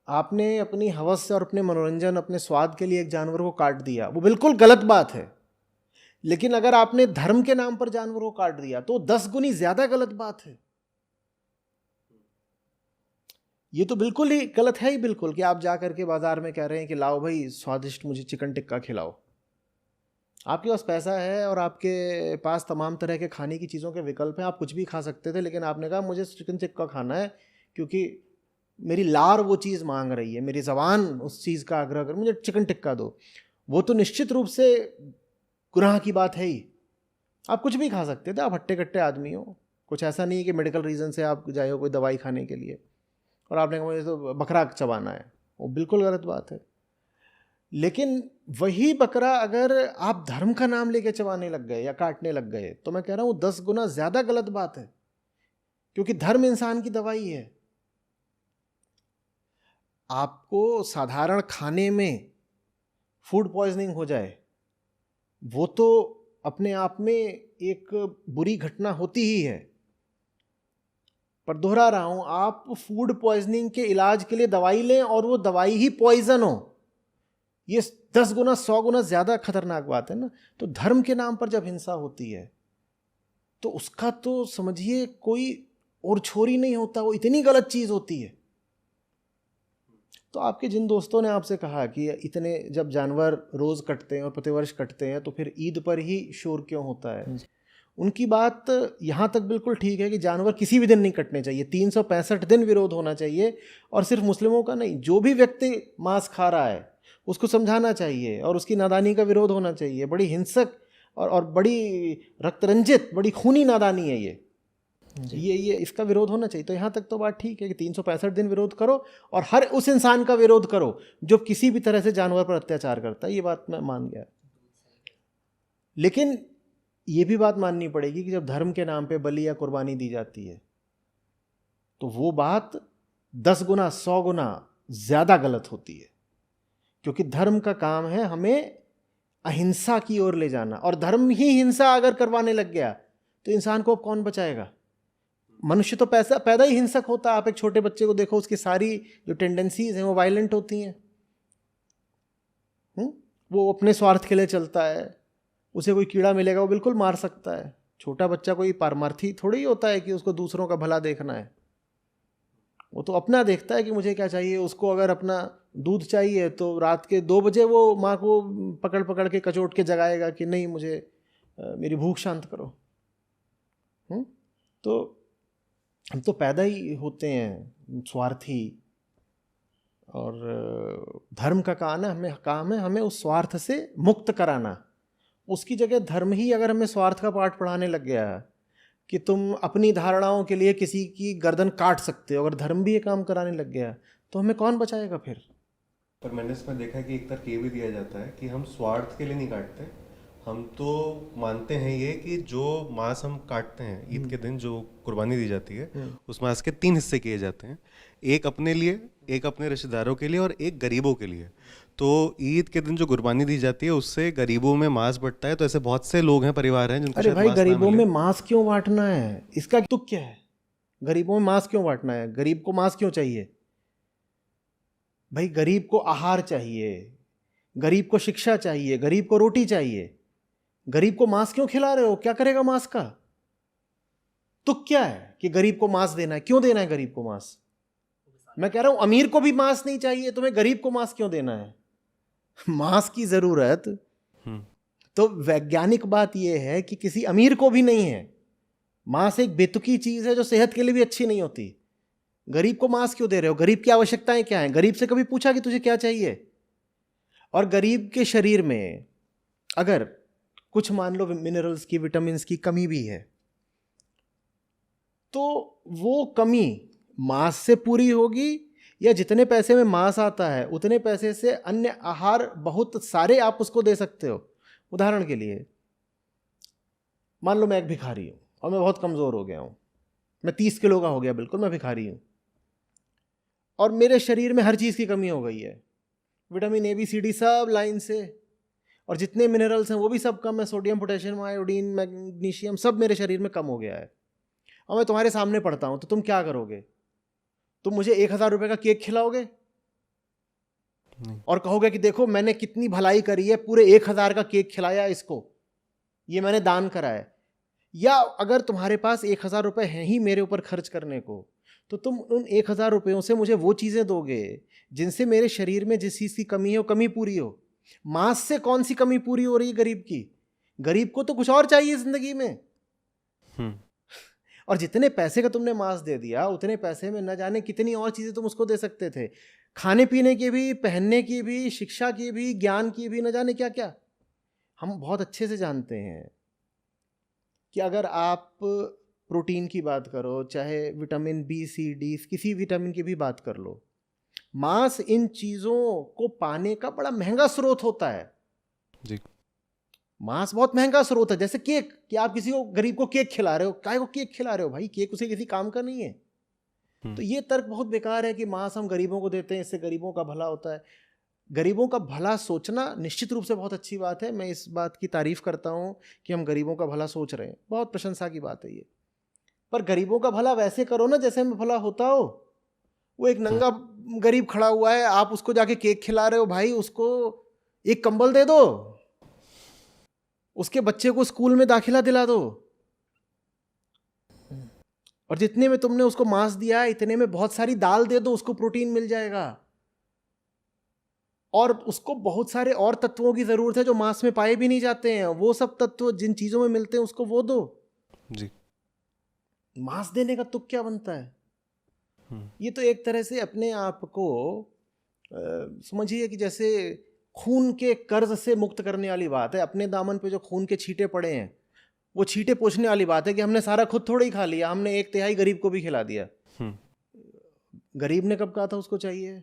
आपने अपनी हवस से और अपने मनोरंजन, अपने स्वाद के लिए एक जानवर को काट दिया, वो बिल्कुल गलत बात है। लेकिन अगर आपने धर्म के नाम पर जानवर को काट दिया तो 10 गुनी ज्यादा गलत बात है। ये तो बिल्कुल ही गलत है ही बिल्कुल, कि आप जा करके बाजार में कह रहे हैं कि लाओ भाई स्वादिष्ट मुझे चिकन टिक्का खिलाओ। आपके पास पैसा है और आपके पास तमाम तरह के खाने की चीज़ों के विकल्प हैं, आप कुछ भी खा सकते थे, लेकिन आपने कहा मुझे चिकन टिक्का खाना है क्योंकि मेरी लार वो चीज़ मांग रही है, मेरी ज़बान उस चीज़ का आग्रह कर, मुझे चिकन टिक्का दो। वो तो निश्चित रूप से गुनाह की बात है ही। आप कुछ भी खा सकते थे, आप हट्टे कट्टे आदमी हो, कुछ ऐसा नहीं है कि मेडिकल रीज़न से आप जाए हो कोई दवाई खाने के लिए और आपने कहा मुझे तो बकरा चबाना है, वो बिल्कुल गलत बात है। लेकिन वही बकरा अगर आप धर्म का नाम लेके चबाने लग गए या काटने लग गए तो मैं कह रहा हूँ 10 गुना ज़्यादा गलत बात है, क्योंकि धर्म इंसान की दवाई है। आपको साधारण खाने में फूड पॉइजनिंग हो जाए वो तो अपने आप में एक बुरी घटना होती ही है, पर दोहरा रहा हूं, आप फूड पॉइजनिंग के इलाज के लिए दवाई लें और वो दवाई ही पॉइजन हो, ये 10 गुना 100 गुना ज्यादा खतरनाक बात है ना। तो धर्म के नाम पर जब हिंसा होती है तो उसका तो समझिए कोई और छोर ही नहीं होता, वो इतनी गलत चीज होती है। तो आपके जिन दोस्तों ने आपसे कहा कि इतने जब जानवर रोज कटते हैं और प्रतिवर्ष कटते हैं तो फिर ईद पर ही शोर क्यों होता है, उनकी बात यहाँ तक बिल्कुल ठीक है कि जानवर किसी भी दिन नहीं कटने चाहिए, 365 दिन विरोध होना चाहिए। और सिर्फ मुस्लिमों का नहीं, जो भी व्यक्ति मांस खा रहा है उसको समझाना चाहिए और उसकी नादानी का विरोध होना चाहिए। बड़ी हिंसक और बड़ी रक्तरंजित, बड़ी खूनी नादानी है ये इसका विरोध होना चाहिए। तो यहाँ तक तो बात ठीक है कि 365 दिन विरोध करो और हर उस इंसान का विरोध करो जो किसी भी तरह से जानवर पर अत्याचार करता है, ये बात मैं मान गया। लेकिन ये भी बात माननी पड़ेगी कि जब धर्म के नाम पे बलि या कुर्बानी दी जाती है तो वो बात 10 गुना 100 गुना ज्यादा गलत होती है, क्योंकि धर्म का काम है हमें अहिंसा की ओर ले जाना, और धर्म ही हिंसा अगर करवाने लग गया तो इंसान को अब कौन बचाएगा। मनुष्य तो पैदा ही हिंसक होता है। आप एक छोटे बच्चे को देखो, उसकी सारी जो टेंडेंसीज हैं वो वायलेंट होती हैं। वो अपने स्वार्थ के लिए चलता है, उसे कोई कीड़ा मिलेगा वो बिल्कुल मार सकता है। छोटा बच्चा कोई पारमार्थी थोड़ी ही होता है कि उसको दूसरों का भला देखना है, वो तो अपना देखता है कि मुझे क्या चाहिए। उसको अगर अपना दूध चाहिए तो रात के 2 बजे वो माँ को पकड़ पकड़ के कचोट के जगाएगा कि नहीं मुझे मेरी भूख शांत करो। तो हम तो पैदा ही होते हैं स्वार्थी, और धर्म का काम है हमें उस स्वार्थ से मुक्त कराना। उसकी जगह धर्म ही अगर हमें स्वार्थ का पाठ पढ़ाने लग गया कि तुम अपनी धारणाओं के लिए किसी की गर्दन काट सकते हो, अगर धर्म भी ये काम कराने लग गया तो हमें कौन बचाएगा फिर। पर मैंने इसमें देखा है कि एक तर्क ये भी दिया जाता है कि हम स्वार्थ के लिए नहीं काटते, हम तो मानते हैं ये कि जो मांस हम काटते हैं ईद के दिन, जो कुर्बानी दी जाती है, उस मांस के 3 हिस्से किए जाते हैं, एक अपने लिए, एक अपने रिश्तेदारों के लिए और एक गरीबों के लिए। तो ईद के दिन जो कुर्बानी दी जाती है उससे गरीबों में मांस बंटता है। तो ऐसे बहुत से लोग हैं, परिवार हैं जिनको अरे शायद भाई मांस ना गरीबों मिले। में मांस क्यों बांटना है, इसका तुक क्या है। गरीबों में मांस क्यों बांटना है, गरीब को मांस क्यों चाहिए। भाई गरीब को आहार चाहिए, गरीब को शिक्षा चाहिए, गरीब को रोटी चाहिए। गरीब को मांस क्यों खिला रहे हो, क्या करेगा मांस का। तुक क्या है कि गरीब को मांस देना है, क्यों देना है गरीब को मांस। मैं कह रहा हूं अमीर को भी मांस नहीं चाहिए, तुम्हें गरीब को मांस क्यों देना है। मांस की जरूरत तो वैज्ञानिक बात यह है कि किसी अमीर को भी नहीं है। मांस एक बेतुकी चीज है जो सेहत के लिए भी अच्छी नहीं होती। गरीब को मांस क्यों दे रहे हो, गरीब की आवश्यकताएं क्या हैं। गरीब से कभी पूछा कि तुझे क्या चाहिए। और गरीब के शरीर में अगर कुछ मान लो मिनरल्स की, विटामिन्स की कमी भी है तो वो कमी मांस से पूरी होगी, या जितने पैसे में मांस आता है उतने पैसे से अन्य आहार बहुत सारे आप उसको दे सकते हो। उदाहरण के लिए मान लो मैं एक भिखारी हूं और मैं बहुत कमजोर हो गया हूं, मैं 30 किलो का हो गया, बिल्कुल मैं भिखारी हूं, और मेरे शरीर में हर चीज की कमी हो गई है, vitamin A B C D सब लाइन से, और जितने मिनरल्स हैं वो भी सब कम है, सोडियम पोटेशियम आयोडीन मैग्नीशियम सब मेरे शरीर में कम हो गया है, और मैं तुम्हारे सामने पड़ता हूं तो तुम क्या करोगे। तुम मुझे 1000 रुपये का केक खिलाओगे नहीं। और कहोगे कि देखो मैंने कितनी भलाई करी है, पूरे 1,000 का केक खिलाया इसको, ये मैंने दान करा है। या अगर तुम्हारे पास 1,000 रुपये हैं ही मेरे ऊपर खर्च करने को, तो तुम उन 1,000 रुपयों से मुझे वो चीज़ें दोगे जिनसे मेरे शरीर में जिस चीज़ की कमी है वो कमी पूरी हो। मांस से कौन सी कमी पूरी हो रही है गरीब की? गरीब को तो कुछ और चाहिए जिंदगी में। और जितने पैसे का तुमने मांस दे दिया, उतने पैसे में न जाने कितनी और चीज़ें तुम उसको दे सकते थे, खाने पीने की भी, पहनने की भी, शिक्षा की भी, ज्ञान की भी, न जाने क्या क्या। हम बहुत अच्छे से जानते हैं कि अगर आप प्रोटीन की बात करो, चाहे विटामिन बी, सी, डी, किसी विटामिन की भी बात कर लो, मांस इन चीज़ों को पाने का बड़ा महंगा स्रोत होता है जी। मांस बहुत महंगा स्रोत है। जैसे केक, कि आप किसी को, गरीब को केक खिला रहे हो, काहे को केक खिला रहे हो भाई? केक उसे किसी काम का नहीं है। तो ये तर्क बहुत बेकार है कि मांस हम गरीबों को देते हैं, इससे गरीबों का भला होता है। गरीबों का भला सोचना निश्चित रूप से बहुत अच्छी बात है, मैं इस बात की तारीफ करता हूँ कि हम गरीबों का भला सोच रहे हैं, बहुत प्रशंसा की बात है ये। पर गरीबों का भला वैसे करो ना जैसे हमें भला होता हो। वो एक नंगा गरीब खड़ा हुआ है, आप उसको जाके केक खिला रहे हो, भाई उसको एक कंबल दे दो, उसके बच्चे को स्कूल में दाखिला दिला दो। और जितने में तुमने उसको मांस दिया है, इतने में बहुत सारी दाल दे दो, उसको प्रोटीन मिल जाएगा। और उसको बहुत सारे और तत्वों की जरूरत है जो मांस में पाए भी नहीं जाते हैं, वो सब तत्व जिन चीजों में मिलते हैं उसको वो दो जी। मांस देने का तुक क्या बनता है? ये तो एक तरह से अपने आप को समझिए कि जैसे खून के कर्ज से मुक्त करने वाली बात है। अपने दामन पे जो खून के छींटे पड़े हैं, वो छींटे पोंछने वाली बात है कि हमने सारा खुद थोड़ा ही खा लिया, हमने 1/3 गरीब को भी खिला दिया। गरीब ने कब कहा था उसको चाहिए?